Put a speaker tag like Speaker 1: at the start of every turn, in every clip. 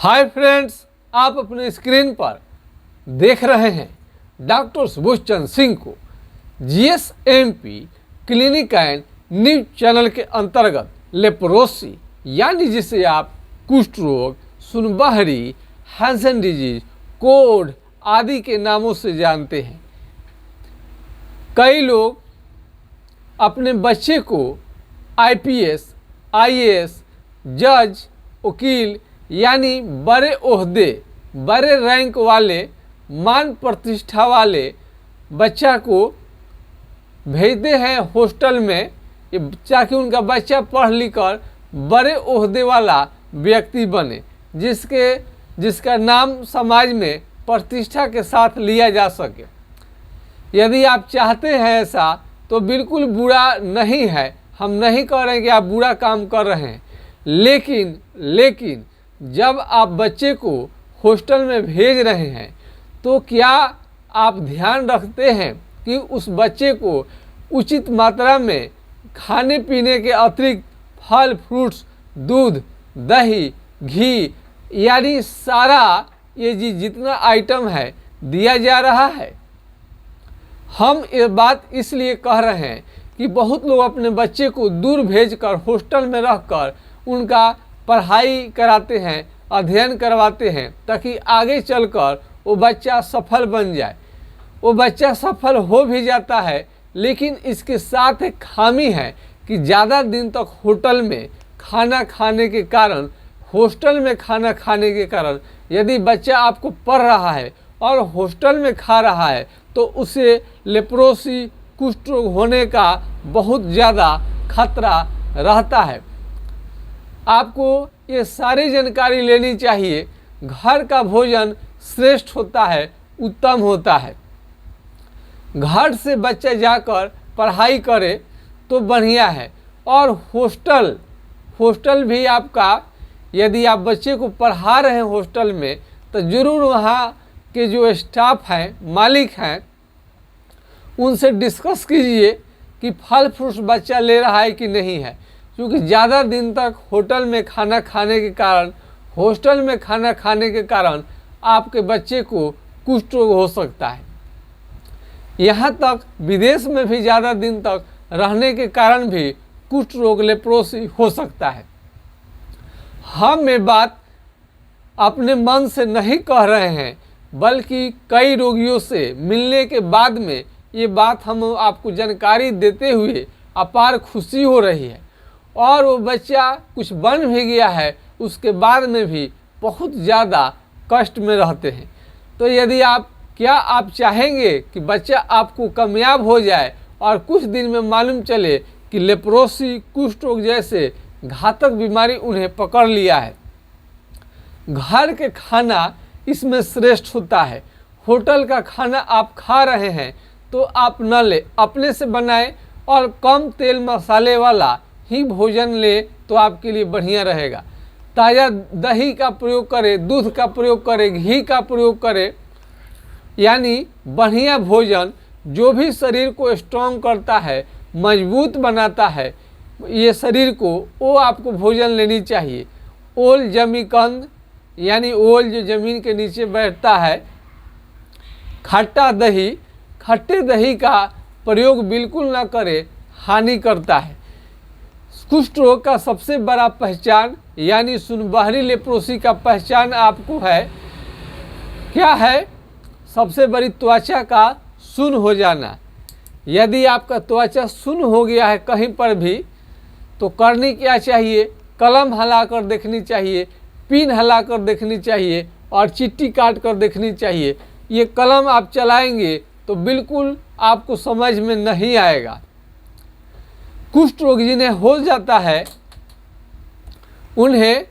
Speaker 1: Hi friends, आप अपने screen पर देख रहे हैं डॉक्टर सुबोध चंद्र सिंह को जीएसएमपी क्लिनिक एंड न्यूज चैनल के अंतर्गत लेप्रोसी यानी जिसे आप कुष्ठ रोग, सुनबहरी, हैंसन डिजीज, कोढ़ आदि के नामों से जानते हैं। कई लोग अपने बच्चे को आईपीएस, आईएएस, जज, वकील यानी बड़े ओहदे, बड़े रैंक वाले, मान प्रतिष्ठा वाले बच्चा को भेजते हैं हॉस्टल में ताकि उनका बच्चा पढ़ लिख कर बड़े ओहदे वाला व्यक्ति बने, जिसका नाम समाज में प्रतिष्ठा के साथ लिया जा सके। यदि आप चाहते हैं ऐसा तो बिल्कुल बुरा नहीं है, हम नहीं कह रहे हैं कि आप बुरा काम कर रहे हैं, लेकिन जब आप बच्चे को हॉस्टल में भेज रहे हैं तो क्या आप ध्यान रखते हैं कि उस बच्चे को उचित मात्रा में खाने पीने के अतिरिक्त फल, फ्रूट्स, दूध, दही, घी यानी सारा ये जितना आइटम है दिया जा रहा है। हम ये बात इसलिए कह रहे हैं कि बहुत लोग अपने बच्चे को दूर भेजकर हॉस्टल में रहकर उनका पढ़ाई कराते हैं, अध्ययन करवाते हैं ताकि आगे चलकर वो बच्चा सफल बन जाए। वो बच्चा सफल हो भी जाता है, लेकिन इसके साथ एक खामी है कि ज़्यादा दिन तक हॉस्टल में खाना खाने के कारण यदि बच्चा आपको पढ़ रहा है और हॉस्टल में खा रहा है तो उसे लेप्रोसी, कुष्ठ रोग होने का बहुत ज़्यादा खतरा रहता है। आपको ये सारी जानकारी लेनी चाहिए। घर का भोजन श्रेष्ठ होता है, उत्तम होता है। घर से बच्चा जाकर पढ़ाई करे तो बढ़िया है। और हॉस्टल भी आपका, यदि आप बच्चे को पढ़ा रहे हैं हॉस्टल में तो ज़रूर वहाँ के जो स्टाफ हैं, मालिक हैं, उनसे डिस्कस कीजिए कि फल फ्रूट्स बच्चा ले रहा है कि नहीं है, क्योंकि ज़्यादा दिन तक हॉस्टल में खाना खाने के कारण आपके बच्चे को कुष्ठ रोग हो सकता है। यहाँ तक विदेश में भी ज़्यादा दिन तक रहने के कारण भी कुष्ठ रोग, लेप्रोसी हो सकता है। हम ये बात अपने मन से नहीं कह रहे हैं, बल्कि कई रोगियों से मिलने के बाद में ये बात हम आपको जानकारी देते हुए अपार खुशी हो रही है। और वो बच्चा कुछ बन भी गया है, उसके बाद में भी बहुत ज़्यादा कष्ट में रहते हैं। तो यदि आप चाहेंगे कि बच्चा आपको कामयाब हो जाए और कुछ दिन में मालूम चले कि लेप्रोसी, कुष्ठ रोग जैसे घातक बीमारी उन्हें पकड़ लिया है, घर के खाना इसमें श्रेष्ठ होता है। होटल का खाना आप खा रहे हैं तो आप न ले, अपने से बनाएं और कम तेल मसाले वाला ही भोजन ले तो आपके लिए बढ़िया रहेगा। ताज़ा दही का प्रयोग करें, दूध का प्रयोग करें, घी का प्रयोग करें, यानी बढ़िया भोजन जो भी शरीर को स्ट्रॉन्ग करता है, मजबूत बनाता है ये शरीर को, वो आपको भोजन लेनी चाहिए। ओल जमी कंद यानी ओल जो ज़मीन के नीचे बैठता है, खट्टे दही का प्रयोग बिल्कुल ना करें, हानि करता है। कुष्ठ रोग का सबसे बड़ा पहचान यानी सुनबहरी लेप्रोसी का पहचान आपको है क्या है? सबसे बड़ी त्वचा का सुन्न हो जाना। यदि आपका त्वचा सुन्न हो गया है कहीं पर भी तो करनी क्या चाहिए? कलम हिलाकर देखनी चाहिए, पिन हिलाकर देखनी चाहिए और चिट्ठी काट कर देखनी चाहिए। ये कलम आप चलाएंगे तो बिल्कुल आपको समझ में नहीं आएगा। कुष्ठ रोग जिन्हें हो जाता है उन्हें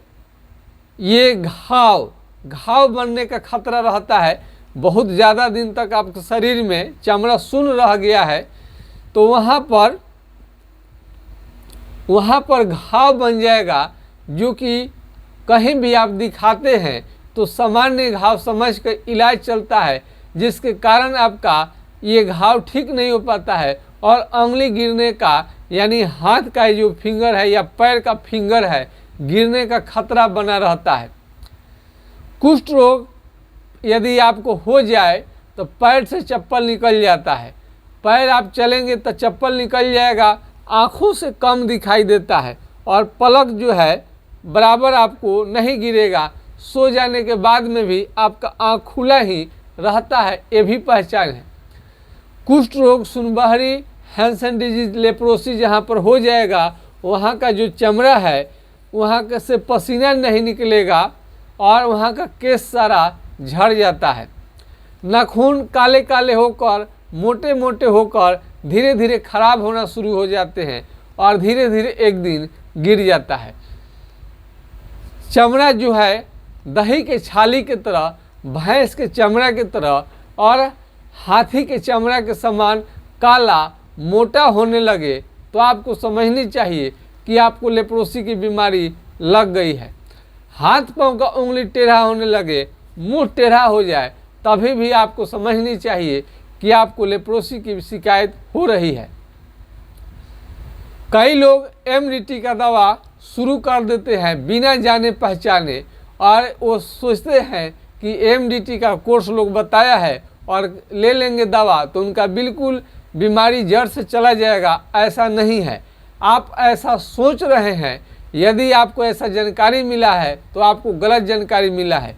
Speaker 1: ये घाव बनने का खतरा रहता है। बहुत ज़्यादा दिन तक आपके शरीर में चमड़ा सुन्न रह गया है तो वहाँ पर घाव बन जाएगा, जो कि कहीं भी आप दिखाते हैं तो सामान्य घाव समझकर इलाज चलता है, जिसके कारण आपका ये घाव ठीक नहीं हो पाता है और उंगली गिरने का यानी हाथ का जो फिंगर है या पैर का फिंगर है गिरने का खतरा बना रहता है। कुष्ठ रोग यदि आपको हो जाए तो पैर से चप्पल निकल जाता है, पैर आप चलेंगे तो चप्पल निकल जाएगा, आँखों से कम दिखाई देता है और पलक जो है बराबर आपको नहीं गिरेगा, सो जाने के बाद में भी आपका आँख खुला ही रहता है, ये भी पहचान है। कुष्ठ रोग, सुनबहरी, हैंसन डिजीज, लेप्रोसी जहाँ पर हो जाएगा वहाँ का जो चमड़ा है वहाँ से पसीना नहीं निकलेगा और वहाँ का केस सारा झड़ जाता है। नाखून काले काले होकर, मोटे मोटे होकर धीरे धीरे खराब होना शुरू हो जाते हैं और धीरे धीरे एक दिन गिर जाता है। चमड़ा जो है दही के छाली की तरह, भैंस के चमड़ा की तरह और हाथी के चमड़ा के समान काला मोटा होने लगे तो आपको समझनी चाहिए कि आपको लेप्रोसी की बीमारी लग गई है। हाथ पांव का उंगली टेढ़ा होने लगे, मुंह टेढ़ा हो जाए, तभी भी आपको समझनी चाहिए कि आपको लेप्रोसी की शिकायत हो रही है। कई लोग एमडीटी का दवा शुरू कर देते हैं बिना जाने पहचाने और वो सोचते हैं कि एमडीटी का कोर्स लोग बताया है और ले लेंगे दवा तो उनका बिल्कुल बीमारी जड़ से चला जाएगा। ऐसा नहीं है, आप ऐसा सोच रहे हैं। यदि आपको ऐसा जानकारी मिला है तो आपको गलत जानकारी मिला है।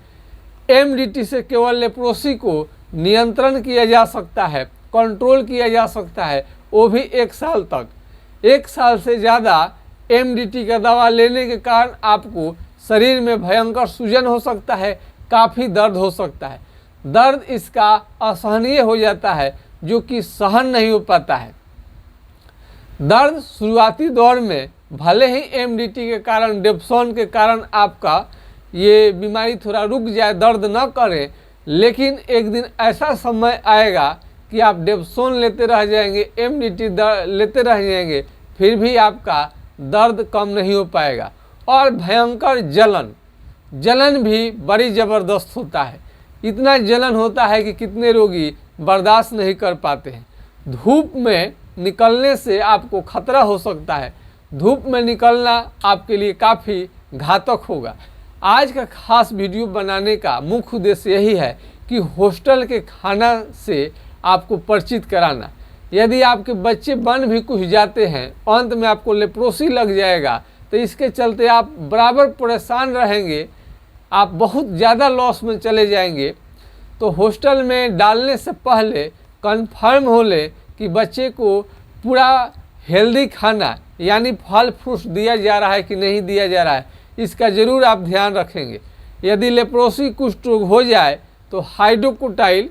Speaker 1: एमडीटी से केवल लेप्रोसी को नियंत्रण किया जा सकता है, कंट्रोल किया जा सकता है, वो भी 1 साल तक। 1 साल से ज़्यादा एमडीटी का दवा लेने के कारण आपको शरीर में भयंकर सूजन हो सकता है, काफ़ी दर्द हो सकता है। दर्द इसका असहनीय हो जाता है जो कि सहन नहीं हो पाता है। दर्द शुरुआती दौर में भले ही एमडीटी के कारण, डेप्सोन के कारण आपका ये बीमारी थोड़ा रुक जाए, दर्द न करे, लेकिन एक दिन ऐसा समय आएगा कि आप डेप्सोन लेते रह जाएंगे, एमडीटी लेते रह जाएंगे, फिर भी आपका दर्द कम नहीं हो पाएगा। और भयंकर जलन भी बड़ी ज़बरदस्त होता है। इतना जलन होता है कि कितने रोगी बर्दाश्त नहीं कर पाते हैं। धूप में निकलने से आपको खतरा हो सकता है। धूप में निकलना आपके लिए काफ़ी घातक होगा। आज का खास वीडियो बनाने का मुख्य उद्देश्य यही है कि हॉस्टल के खाना से आपको परिचित कराना। यदि आपके बच्चे बन भी कुछ जाते हैं, अंत में आपको लेप्रोसी लग जाएगा, तो इसके चलते आप बराबर परेशान रहेंगे, आप बहुत ज़्यादा लॉस में चले जाएंगे। तो हॉस्टल में डालने से पहले कंफर्म हो ले कि बच्चे को पूरा हेल्दी खाना यानी फल फ्रूट्स दिया जा रहा है कि नहीं दिया जा रहा है, इसका ज़रूर आप ध्यान रखेंगे। यदि लेप्रोसी कुष्ठ रोग हो जाए तो हाइड्रोकोटाइल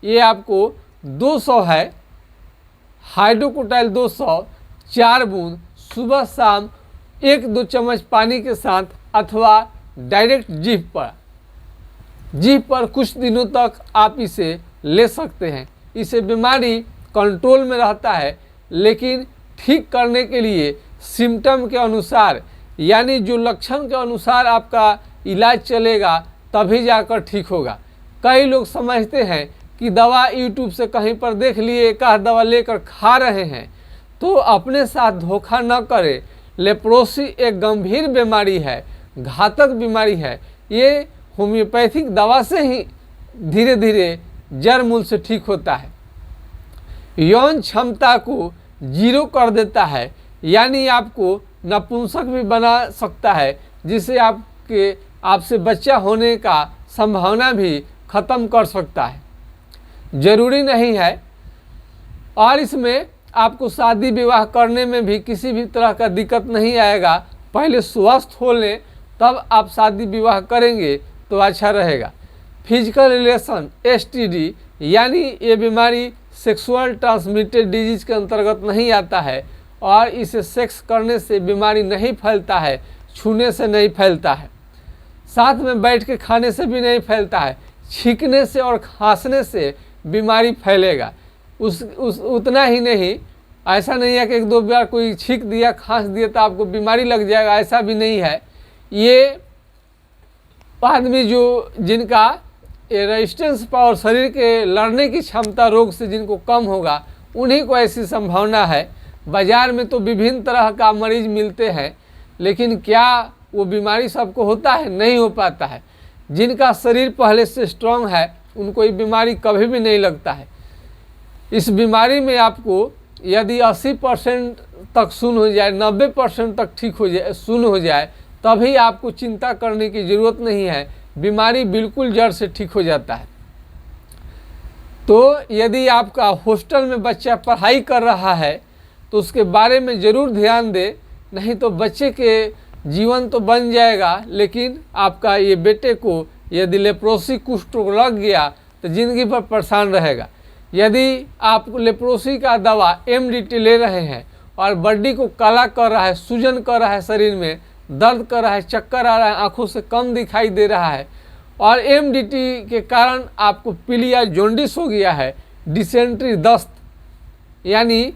Speaker 1: ये आपको 200 है, हाइड्रोकोटाइल 200 4 बूंद सुबह शाम 1-2 चम्मच पानी के साथ अथवा डायरेक्ट जीभ पर कुछ दिनों तक आप इसे ले सकते हैं। इससे बीमारी कंट्रोल में रहता है, लेकिन ठीक करने के लिए सिम्टम के अनुसार यानी जो लक्षण के अनुसार आपका इलाज चलेगा तभी जाकर ठीक होगा। कई लोग समझते हैं कि दवा यूट्यूब से कहीं पर देख लिए, एक आध दवा लेकर खा रहे हैं, तो अपने साथ धोखा न करें। लेप्रोसी एक गंभीर बीमारी है, घातक बीमारी है। ये होम्योपैथिक दवा से ही धीरे धीरे जड़ मूल से ठीक होता है। यौन क्षमता को 0 कर देता है, यानी आपको नपुंसक भी बना सकता है, जिससे आपसे बच्चा होने का संभावना भी ख़त्म कर सकता है। ज़रूरी नहीं है, और इसमें आपको शादी विवाह करने में भी किसी भी तरह का दिक्कत नहीं आएगा। पहले स्वस्थ हो लें, तब आप शादी विवाह करेंगे तो अच्छा रहेगा। फिजिकल रिलेशन STD यानी ये बीमारी सेक्सुअल ट्रांसमिटेड डिजीज के अंतर्गत नहीं आता है और इसे सेक्स करने से बीमारी नहीं फैलता है, छूने से नहीं फैलता है, साथ में बैठ के खाने से भी नहीं फैलता है, छींकने से और खांसने से बीमारी फैलेगा। उतना ही नहीं, ऐसा नहीं है कि 1-2 बार कोई छींक दिया, खांस दिया तो आपको बीमारी लग जाएगा, ऐसा भी नहीं है। ये आदमी जिनका रेजिस्टेंस पावर, शरीर के लड़ने की क्षमता रोग से जिनको कम होगा, उन्हीं को ऐसी संभावना है। बाज़ार में तो विभिन्न तरह का मरीज मिलते हैं, लेकिन क्या वो बीमारी सबको होता है? नहीं हो पाता है। जिनका शरीर पहले से स्ट्रांग है उनको ये बीमारी कभी भी नहीं लगता है। इस बीमारी में आपको यदि 80% तक सुन हो जाए, 90% तक ठीक हो जाए, सुन हो जाए, तभी आपको चिंता करने की ज़रूरत नहीं है। बीमारी बिल्कुल जड़ से ठीक हो जाता है। तो यदि आपका हॉस्टल में बच्चा पढ़ाई कर रहा है तो उसके बारे में ज़रूर ध्यान दें, नहीं तो बच्चे के जीवन तो बन जाएगा, लेकिन आपका ये बेटे को यदि लेप्रोसी कुष्ठ रोग लग गया तो ज़िंदगी भर परेशान रहेगा। यदि आप लेप्रोसी का दवा MDT ले रहे हैं और बॉडी को काला कर रहा है, सूजन कर रहा है, शरीर में दर्द कर रहा है, चक्कर आ रहा है, आँखों से कम दिखाई दे रहा है, और MDT के कारण आपको पीलिया जॉन्डिस हो गया है, डिसेंट्री दस्त यानी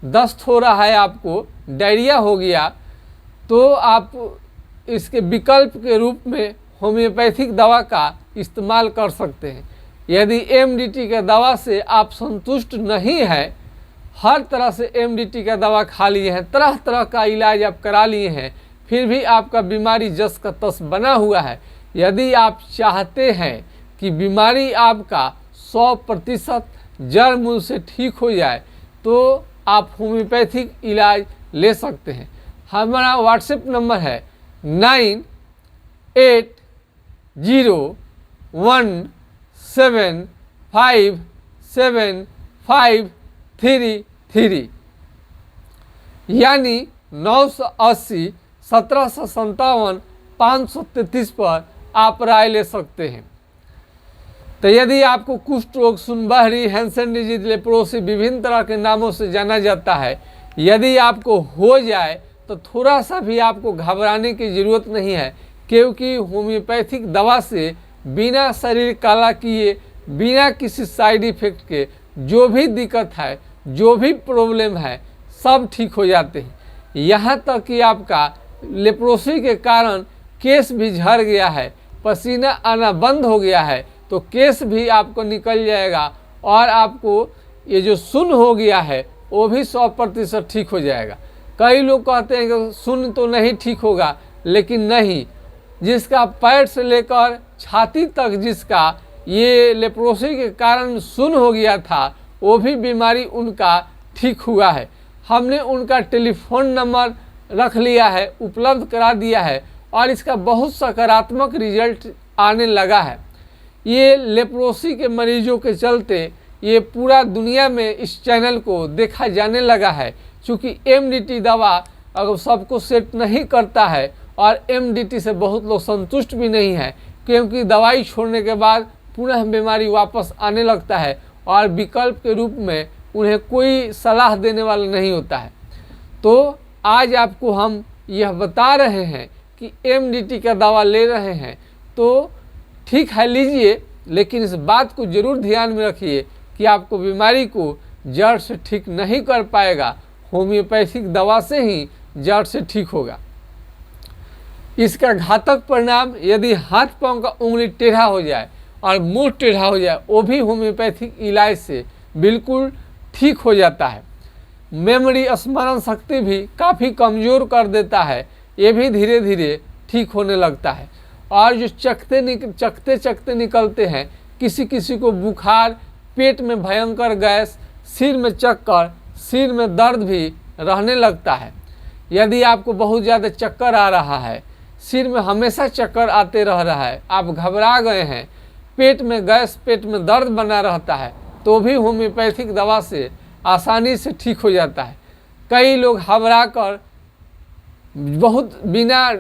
Speaker 1: दस्त हो रहा है, आपको डायरिया हो गया, तो आप इसके विकल्प के रूप में होम्योपैथिक दवा का इस्तेमाल कर सकते हैं। यदि MDT के दवा से आप संतुष्ट नहीं हैं, हर तरह से MDT का दवा खा लिए हैं, तरह तरह का इलाज आप करा लिए हैं, फिर भी आपका बीमारी जस का तस बना हुआ है, यदि आप चाहते हैं कि बीमारी आपका 100% जड़ मूल से ठीक हो जाए तो आप होम्योपैथिक इलाज ले सकते हैं। हमारा व्हाट्सएप नंबर है 9808075733 यानी 980 1757 533 पर आप राय ले सकते हैं। तो यदि आपको कुष्ठ रोग, सुनबहरी, हैंसन डिजीज, लेप्रोसी विभिन्न तरह के नामों से जाना जाता है, यदि आपको हो जाए तो थोड़ा सा भी आपको घबराने की ज़रूरत नहीं है, क्योंकि होम्योपैथिक दवा से बिना शरीर काला किए, बिना किसी साइड इफ़ेक्ट के जो भी दिक्कत है, जो भी प्रॉब्लम है, सब ठीक हो जाते हैं। यहाँ तक कि आपका लेप्रोसी के कारण केस भी झड़ गया है, पसीना आना बंद हो गया है, तो केस भी आपको निकल जाएगा और आपको ये जो सुन हो गया है वो भी 100% ठीक हो जाएगा। कई लोग कहते हैं कि सुन तो नहीं ठीक होगा, लेकिन नहीं, जिसका पैर से लेकर छाती तक जिसका ये लेप्रोसी के कारण सुन हो गया था, वो भी बीमारी उनका ठीक हुआ है। हमने उनका टेलीफोन नंबर रख लिया है, उपलब्ध करा दिया है, और इसका बहुत सकारात्मक रिजल्ट आने लगा है। ये लेप्रोसी के मरीजों के चलते ये पूरा दुनिया में इस चैनल को देखा जाने लगा है, क्योंकि MDT दवा अगर सबको सेट नहीं करता है, और MDT से बहुत लोग संतुष्ट भी नहीं है, क्योंकि दवाई छोड़ने के बाद पुनः बीमारी वापस आने लगता है और विकल्प के रूप में उन्हें कोई सलाह देने वाला नहीं होता है। तो आज आपको हम यह बता रहे हैं कि MDT का दवा ले रहे हैं तो ठीक है, लीजिए, लेकिन इस बात को ज़रूर ध्यान में रखिए कि आपको बीमारी को जड़ से ठीक नहीं कर पाएगा, होम्योपैथिक दवा से ही जड़ से ठीक होगा। इसका घातक परिणाम यदि हाथ पांव का उंगली टेढ़ा हो जाए और मुंह टेढ़ा हो जाए, वो भी होम्योपैथिक इलाज से बिल्कुल ठीक हो जाता है। मेमोरी, स्मरण शक्ति भी काफ़ी कमज़ोर कर देता है, ये भी धीरे धीरे ठीक होने लगता है। और जो चकते चकते निकलते हैं, किसी किसी को बुखार, पेट में भयंकर गैस, सिर में चक्कर, सिर में दर्द भी रहने लगता है। यदि आपको बहुत ज़्यादा चक्कर आ रहा है, सिर में हमेशा चक्कर आते रह रहा है, आप घबरा गए हैं, पेट में गैस, पेट में दर्द बना रहता है, तो भी होम्योपैथिक दवा से आसानी से ठीक हो जाता है। कई लोग घबरा कर बहुत बिना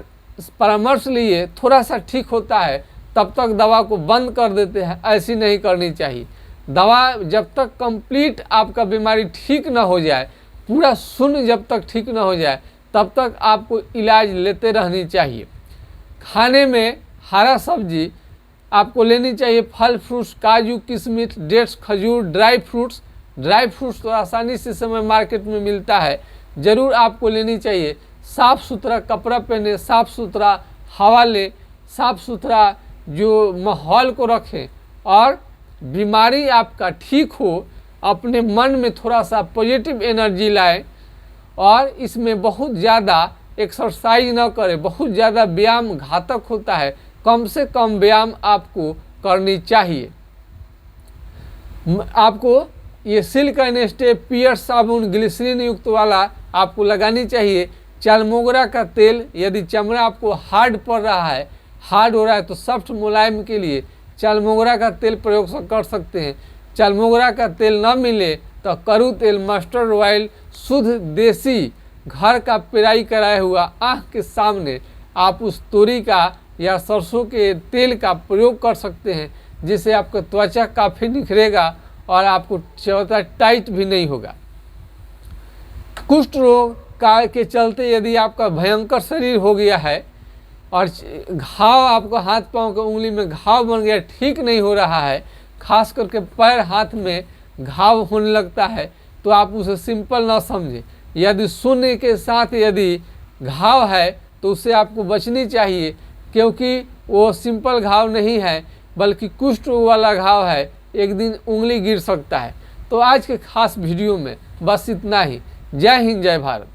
Speaker 1: परामर्श लिए थोड़ा सा ठीक होता है, तब तक दवा को बंद कर देते हैं। ऐसी नहीं करनी चाहिए। दवा जब तक कंप्लीट आपका बीमारी ठीक ना हो जाए, पूरा सुन जब तक ठीक ना हो जाए, तब तक आपको इलाज लेते रहनी चाहिए। खाने में हरा सब्जी आपको लेनी चाहिए, फल फ्रूट्स, काजू, किशमिश, डेट्स, खजूर, ड्राई फ्रूट्स तो आसानी से समय मार्केट में मिलता है, ज़रूर आपको लेनी चाहिए। साफ़ सुथरा कपड़ा पहने, साफ़ सुथरा हवा ले, साफ़ सुथरा जो माहौल को रखें, और बीमारी आपका ठीक हो, अपने मन में थोड़ा सा पॉजिटिव एनर्जी लाएं, और इसमें बहुत ज़्यादा एक्सरसाइज न करें, बहुत ज़्यादा व्यायाम घातक होता है, कम से कम व्यायाम आपको करनी चाहिए। आपको ये सिल्क एंड स्टे पियर्स साबुन ग्लिसरीन युक्त वाला आपको लगानी चाहिए। चालमोगरा का तेल, यदि चमड़ा आपको हार्ड पड़ रहा है, हार्ड हो रहा है, तो सॉफ्ट मुलायम के लिए चालमोगरा का तेल प्रयोग कर सकते हैं। चालमोगरा का तेल न मिले तो करू तेल, मस्टर्ड ऑयल, शुद्ध देसी घर का पेराई कराया हुआ आँख के सामने आप उस तोरी का या सरसों के तेल का प्रयोग कर सकते हैं, जिससे आपका त्वचा काफ़ी निखरेगा और आपको त्वचा टाइट भी नहीं होगा। कुष्ठ रोग के चलते यदि आपका भयंकर शरीर हो गया है और घाव, आपको हाथ पांव के उंगली में घाव बन गया, ठीक नहीं हो रहा है, खास करके पैर हाथ में घाव होने लगता है, तो आप उसे सिंपल ना समझें। यदि शून्य के साथ यदि घाव है तो उससे आपको बचनी चाहिए, क्योंकि वो सिंपल घाव नहीं है बल्कि कुष्ठ वाला घाव है, एक दिन उंगली गिर सकता है। तो आज के खास वीडियो में बस इतना ही। जय हिंद, जय भारत।